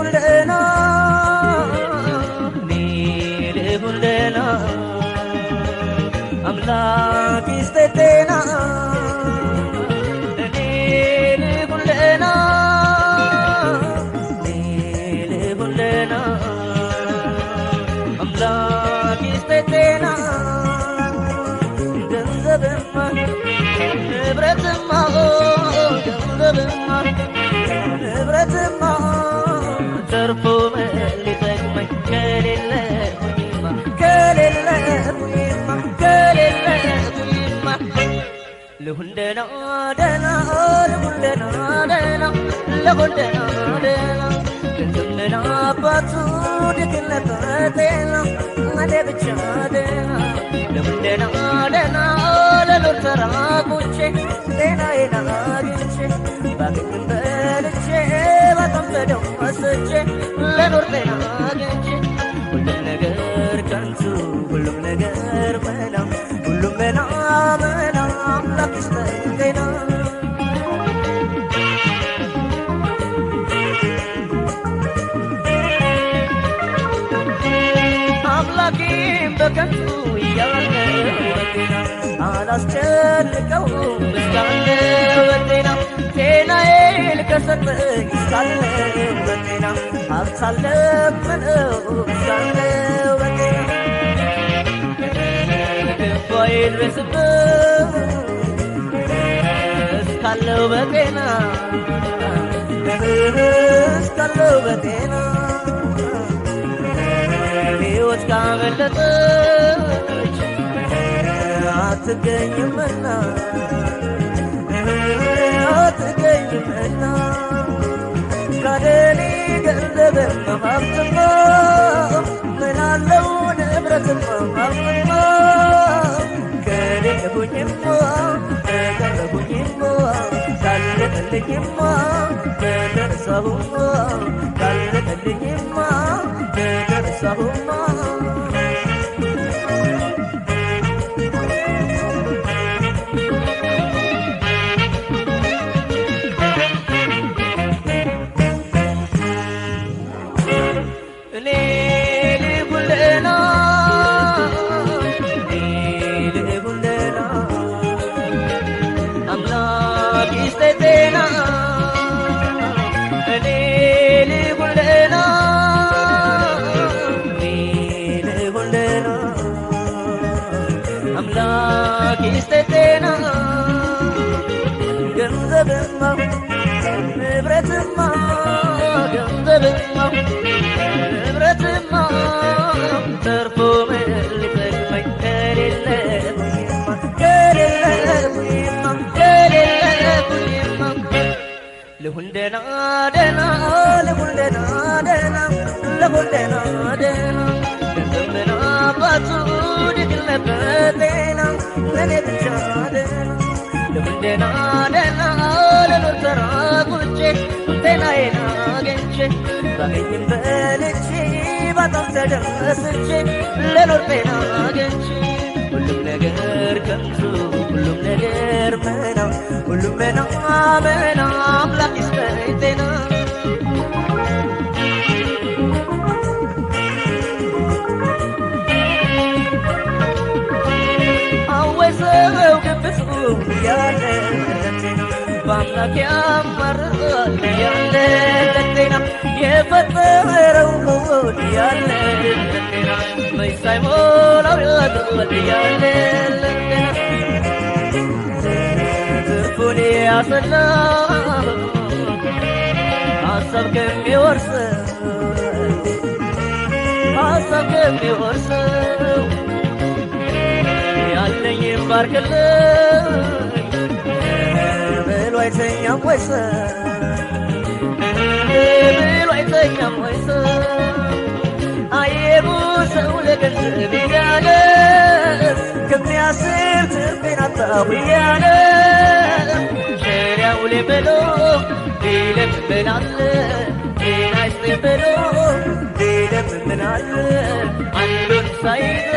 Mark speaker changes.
Speaker 1: لهولنا لهولنا أملاك استيتنا لهولنا لهولنا أملاك استيتنا ገንዘብማ ንብረትማ ገንዘብማ ንብረትማ ተርፎ ሊጠቅመኝ ከሌለሁኝማ ከሌለሁኝማ ከሌለሁኝማ ልሁን ደህና ደህና ልሁን ደህና ደህና ልሁን ደህና ደህና ገንዘብ ምን አባቱ ድክነት ጤና እኔ ብቻ ደህና ልሁን ደህና ደህና ለኖር ተራቁቼ ጤናዬን አግኝቼ ባገኝም በልቼ በጣም ተደሰቼ ለኖር ጤና አግኝቼ ሁሉም ነገር ከንቱ ሁሉም ነገር መና ሁሉም መና መና አምላክ ይስጠኝ ጤና አምላኬም በከንቱ እያለ በጤና አላስጨንቀውም እስካለ በጤና ጤናዬን ከሰጠኝ እስካለ በጤና ሀብት አልለምነው እስካለ በጤና ገባዬን በስበት እስካለው በጤና እስካለው በጤና ሕይወት ካመለጠች አትገኝምና አትገኝምና ካደኔ ገንዘብማ ሀብትማ ምናለው ንብረትማ ሀብትማ ከሌለሁኝማ ከቀረሁኝማ ካለቀልኝማ ከደረሰሁማ ካለቀልኝማ ከደረሰሁማ ስተቴና ገንዘብማ ንብረትማ ገንዘብማ ንብረትማ ተርፎ ሊጠቅመኝ ከሌለሁኝማ ከሌለሁኝማ ከሌለሁኝማ ልሁን ደህና ደህና ልሁን ደህና ደህና ልሁን ደህና ደህና ገንዘብ ምን አባቱ ድክነት ጤና ለኔ ብቻ ደህና ልሁን ደህና ደህና ለኖር ተራቁቼ ጤናዬን አግኝቼ ባገኝም በልቼ በጣም ተደሰቼ ለኖር ጤና አግኝቼ ሁሉም ነገር ከንቱ ሁሉም ነገር መና ሁሉም መና መና አምላክ ይስጠኝ ጤና ሰው ግብሱ ያለ በአምላክ ያማርጣል ያለ ለጤና የፈጠረው ሆድ ያለ ለጤና መይሳይ ሞላው ያድርል ያለ ለጤና ትርፉን ያሰላ ሀሳብ ከሚወርሰው ያለኝም ባርክልኝ ብሎ አይተኛም ወይ ብሎ አይተኛም ወይ አየሩ ሰው ለገንዘብ እያለ ከሚያስር ትርፌን አጣሁ እያለ ሸሪያው ላይ ብሎ ይለምናል ጤና ይስጠኝ ብሎ ይለምናል አንዱን ሳይዘ